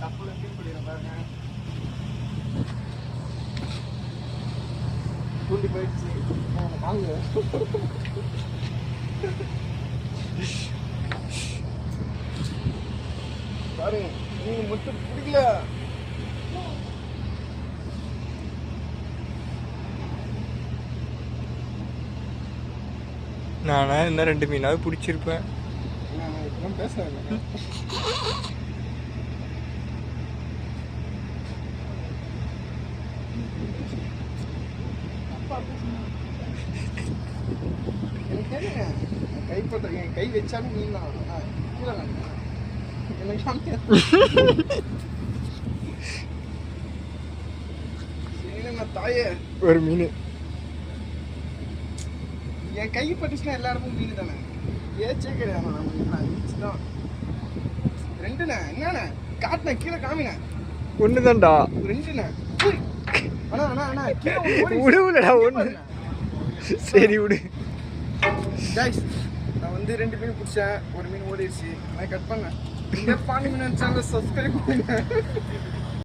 கப்பல மீன் பிடிக்கிறேன் பாருங்க. தூண்டி போயிடுச்சு வாங்க. பாருங்க மீன் மட்டும் பிடிக்கல. நானா இன்னும் 2 மீனாவது பிடிச்சிருப்பேன். இப்பெல்லாம் பேசுறேன். கைப்பற்ற என் கை வச்சாலும் மீன் தான். தாயே ஒரு மீன் என் கை பட்டுச்சுன்னா எல்லா இடமும் மீன் தானே. ஏச்சே கிடையாது. தான் 2ண்ணே. என்னண்ணே காட்டின கீழே காமினே. ஒண்ணுதான்டா. 2ண்ணே. அண்ணா அண்ணா அண்ணா விடுடா ஒண்ணு. சரி விடு. கைஸ் நான் வந்து 2 மீன் பிடிச்சேன். ஒரு மீன் ஓடிடுச்சு. நான் கட் பண்ணேன். இந்த பாண்டி மீன் சேனலை சப்ஸ்கிரைப் பண்ணுங்க.